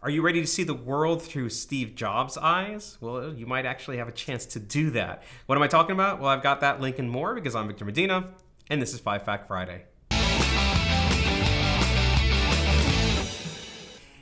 Are you ready to see the world through Steve Jobs' eyes? Well, you might actually have a chance to do that. What am I talking about? Well, I've got that link and more because I'm Victor Medina, and this is 5 Fact Friday.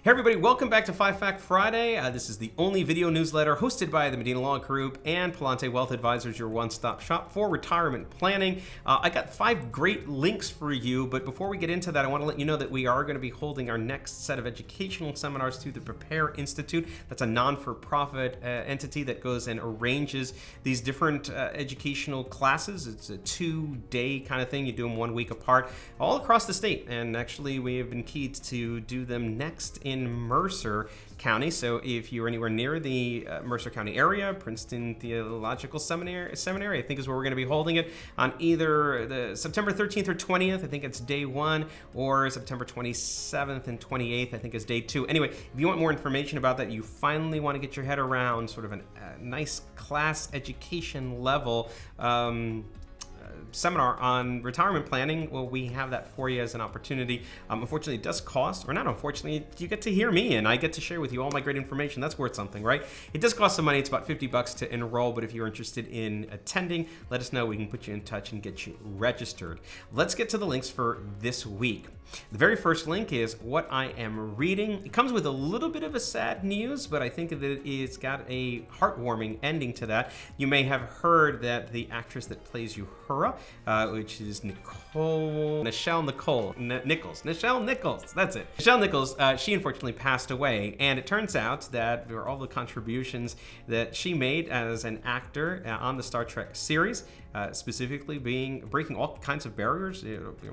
Hey everybody, welcome back to 5 Fact Friday. This is the only video newsletter hosted by the Medina Law Group and Palante Wealth Advisors, your one-stop shop for retirement planning. I got 5 great links for you, but before we get into that, I want to let you know that we are going to be holding our next set of educational seminars through the Prepare Institute. That's a non-for-profit entity that goes and arranges these different educational classes. It's a 2-day kind of thing. You do them 1 week apart all across the state, and actually we have been keyed to do them next in Mercer County. So if you're anywhere near the Mercer County area, Princeton Theological Seminary, I think is where we're going to be holding it on either the September 13th or 20th. I think it's day 1, or September 27th and 28th. I think is day 2. Anyway, if you want more information about that, you finally want to get your head around sort of a nice class education level seminar on retirement planning, well, we have that for you as an opportunity. Unfortunately, it does cost, or not unfortunately, you get to hear me and I get to share with you all my great information. That's worth something, right? It does cost some money. It's about $50 to enroll, but if you're interested in attending, let us know. We can put you in touch and get you registered. Let's get to the links for this week. The very first link is what I am reading. It comes with a little bit of a sad news, but I think that it's got a heartwarming ending to that. You may have heard that the actress that plays Uhura, which is Nichelle Nichols, that's it. Nichelle Nichols, she unfortunately passed away, and it turns out that there were all the contributions that she made as an actor on the Star Trek series, specifically breaking all kinds of barriers.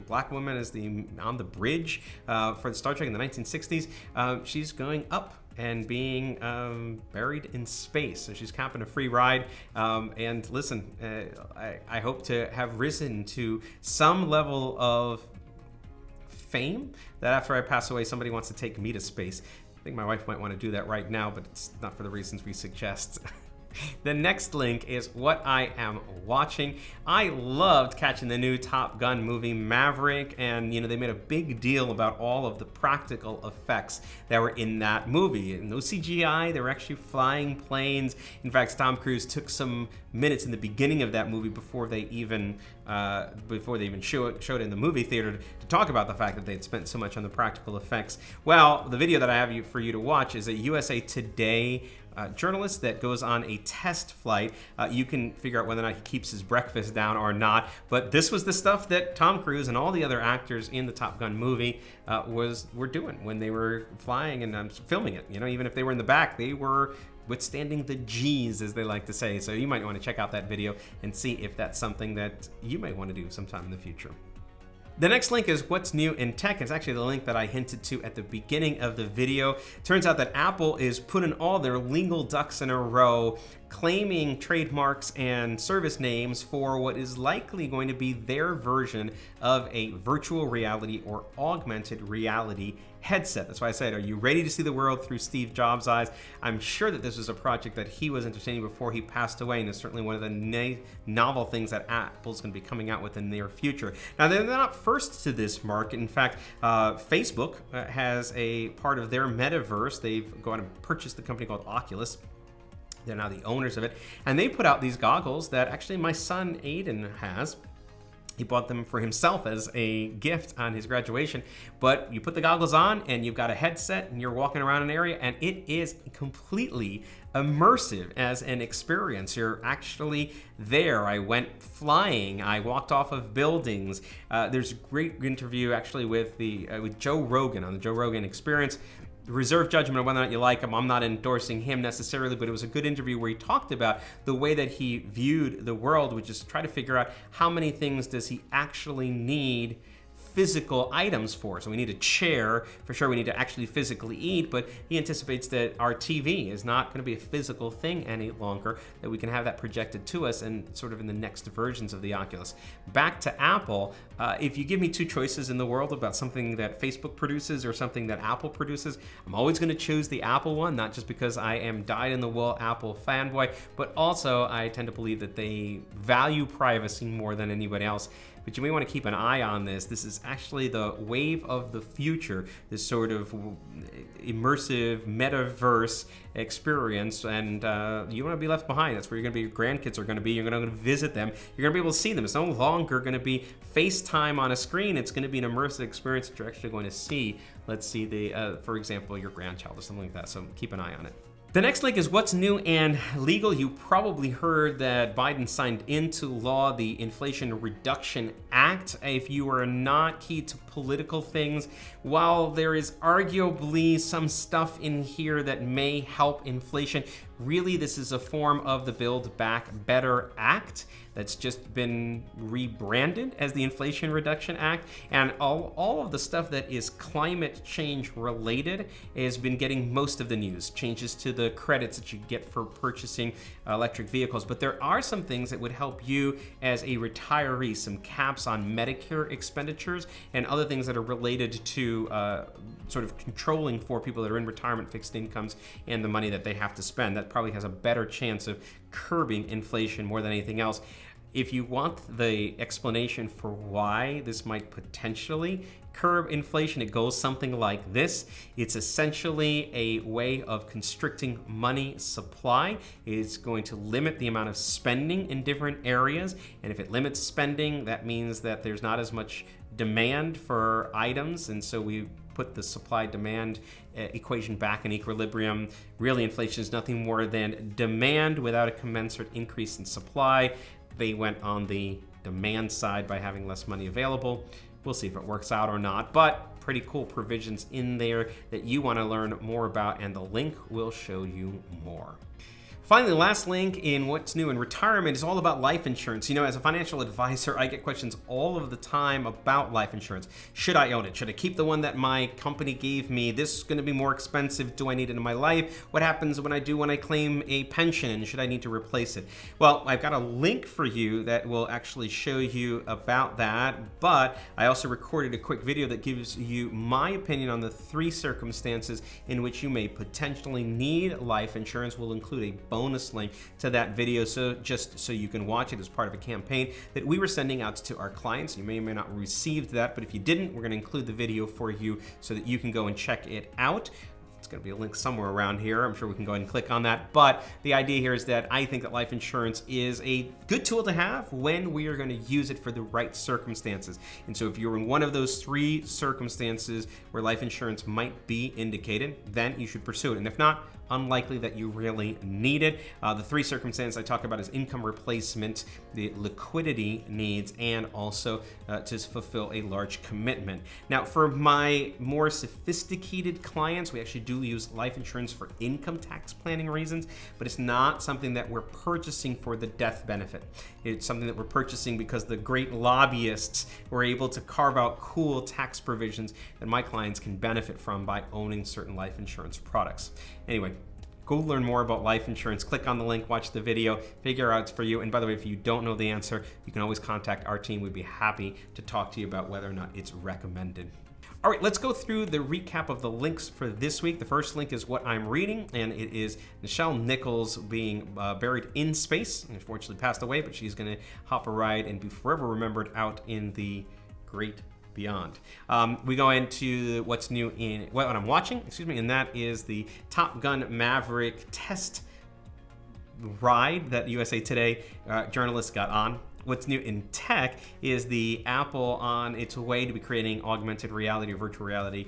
Black women as on the bridge for the Star Trek in the 1960s. She's going up and being buried in space. So she's capping a free ride. And listen, I hope to have risen to some level of fame that after I pass away, somebody wants to take me to space. I think my wife might want to do that right now, but it's not for the reasons we suggest. The next link is what I am watching. I loved catching the new Top Gun movie Maverick, and they made a big deal about all of the practical effects that were in that movie. No CGI, they were actually flying planes. In fact, Tom Cruise took some minutes in the beginning of that movie before they even showed it in the movie theater to talk about the fact that they'd spent so much on the practical effects. Well, the video that I have for you to watch is a USA Today journalist that goes on a test flight. You can figure out whether or not he keeps his breakfast down or not, but this was the stuff that Tom Cruise and all the other actors in the Top Gun movie were doing when they were flying and filming it. Even if they were in the back, they were withstanding the G's, as they like to say. So you might want to check out that video and see if that's something that you may want to do sometime in the future. The next link is what's new in tech. It's actually the link that I hinted to at the beginning of the video. Turns out that Apple is putting all their legal ducks in a row, claiming trademarks and service names for what is likely going to be their version of a virtual reality or augmented reality headset. That's why I said, are you ready to see the world through Steve Jobs' eyes? I'm sure that this was a project that he was entertaining before he passed away, and it's certainly one of the novel things that Apple's going to be coming out with in the near future. Now, they're not first to this market. In fact, Facebook has a part of their metaverse. They've gone and purchased the company called Oculus. They're now the owners of it. And they put out these goggles that actually my son Aiden has. He bought them for himself as a gift on his graduation. But you put the goggles on and you've got a headset and you're walking around an area and it is completely immersive as an experience. You're actually there. I went flying. I walked off of buildings. There's a great interview actually with Joe Rogan on the Joe Rogan Experience. Reserve judgment of whether or not you like him. I'm not endorsing him necessarily, but it was a good interview where he talked about the way that he viewed the world, which is try to figure out how many things does he actually need physical items for. So we need a chair, for sure we need to actually physically eat, but he anticipates that our TV is not going to be a physical thing any longer, that we can have that projected to us and sort of in the next versions of the Oculus. Back to Apple, if you give me two choices in the world about something that Facebook produces or something that Apple produces, I'm always going to choose the Apple one, not just because I am dyed-in-the-wool Apple fanboy, but also I tend to believe that they value privacy more than anybody else. but you may want to keep an eye on this. This is actually the wave of the future, this sort of immersive metaverse experience, and you don't want to be left behind. That's where you're going to be. Your grandkids are going to be. You're going to visit them. You're going to be able to see them. It's no longer going to be FaceTime on a screen. It's going to be an immersive experience that you're actually going to see. Let's see for example, your grandchild or something like that. So keep an eye on it. The next link is what's new and legal. You probably heard that Biden signed into law the Inflation Reduction Act. If you are not key to political things, while there is arguably some stuff in here that may help inflation, really this is a form of the Build Back Better Act that's just been rebranded as the Inflation Reduction Act. And all of the stuff that is climate change related has been getting most of the news. Changes to the credits that you get for purchasing electric vehicles. But there are some things that would help you as a retiree, some caps on Medicare expenditures and other things that are related to sort of controlling for people that are in retirement fixed incomes and the money that they have to spend. That probably has a better chance of curbing inflation more than anything else. If you want the explanation for why this might potentially curb inflation, it goes something like this. It's essentially a way of constricting money supply. It's going to limit the amount of spending in different areas. And if it limits spending, that means that there's not as much demand for items. And so we put the supply-demand equation back in equilibrium. Really, inflation is nothing more than demand without a commensurate increase in supply. They went on the demand side by having less money available. We'll see if it works out or not, but pretty cool provisions in there that you want to learn more about, and the link will show you more. Finally, the last link in what's new in retirement is all about life insurance. You know, as a financial advisor, I get questions all of the time about life insurance. Should I own it? Should I keep the one that my company gave me? This is going to be more expensive. Do I need it in my life? What happens when I claim a pension, and should I need to replace it? Well, I've got a link for you that will actually show you about that, but I also recorded a quick video that gives you my opinion on the 3 circumstances in which you may potentially need life insurance. We'll include a bonus link to that video, so just so you can watch it as part of a campaign that we were sending out to our clients. You may or may not receive that, but if you didn't, we're going to include the video for you so that you can go and check it out. It's going to be a link somewhere around here. I'm sure we can go ahead and click on that. But the idea here is that I think that life insurance is a good tool to have when we are going to use it for the right circumstances. And so if you're in one of those 3 circumstances where life insurance might be indicated, then you should pursue it. And if not, unlikely that you really need it. The 3 circumstances I talk about is income replacement, the liquidity needs, and also to fulfill a large commitment. Now, for my more sophisticated clients, we actually do use life insurance for income tax planning reasons, but it's not something that we're purchasing for the death benefit. It's something that we're purchasing because the great lobbyists were able to carve out cool tax provisions that my clients can benefit from by owning certain life insurance products. Anyway, go learn more about life insurance. Click on the link, watch the video, figure out it's for you. And by the way, if you don't know the answer, you can always contact our team. We'd be happy to talk to you about whether or not it's recommended. All right, let's go through the recap of the links for this week. The first link is what I'm reading, and it is Nichelle Nichols being buried in space. Unfortunately passed away, but she's going to hop a ride and be forever remembered out in the great beyond. We go into what's new in what I'm watching, and that is the Top Gun Maverick test ride that USA Today journalists got on. What's new in tech is the Apple on its way to be creating augmented reality or virtual reality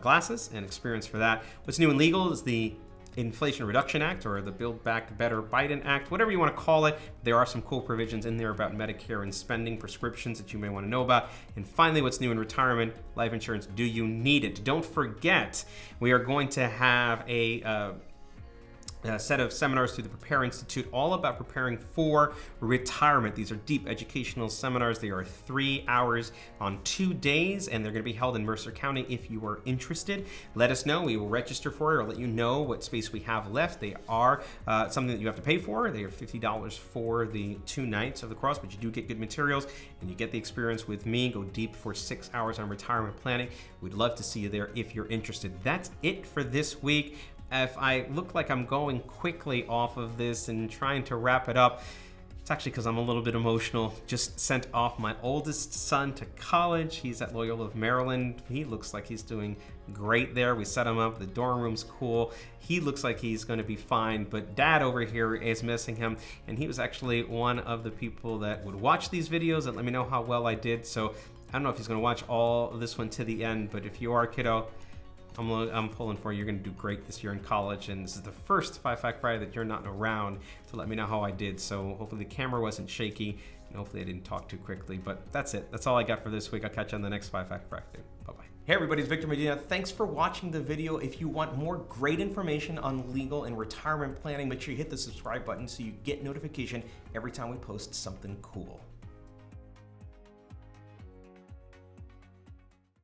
glasses and experience for that. What's new in legal is the Inflation Reduction Act, or the Build Back Better Biden Act, whatever you want to call it. There are some cool provisions in there about Medicare and spending prescriptions that you may want to know about. And finally, what's new in retirement, life insurance. Do you need it? Don't forget, we are going to have a set of seminars through the Prepare Institute all about preparing for retirement. These are deep educational seminars. They are 3 hours on 2 days, and they're going to be held in Mercer County. If you are interested, let us know. We will register for it or let you know what space we have left. They are something that you have to pay for. They are $50 for the 2 nights of the course, but you do get good materials and you get the experience with me. Go deep for 6 hours on retirement planning. We'd love to see you there if you're interested. That's it for this week. If I look like I'm going quickly off of this and trying to wrap it up, It's actually because I'm a little bit emotional. Just sent off my oldest son to college. He's at Loyola of Maryland. He looks like he's doing great there. We set him up. The dorm room's cool. He looks like he's going to be fine, but Dad over here is missing him, and he was actually one of the people that would watch these videos and let me know how well I did. So I don't know if he's going to watch all of this one to the end, but if you are, kiddo, I'm pulling for you. You're going to do great this year in college, and this is the first 5 Fact Friday that you're not around to let me know how I did. So hopefully the camera wasn't shaky, and hopefully I didn't talk too quickly. But that's it. That's all I got for this week. I'll catch you on the next 5 Fact Friday. Bye-bye. Hey everybody, it's Victor Medina. Thanks for watching the video. If you want more great information on legal and retirement planning, make sure you hit the subscribe button so you get notification every time we post something cool.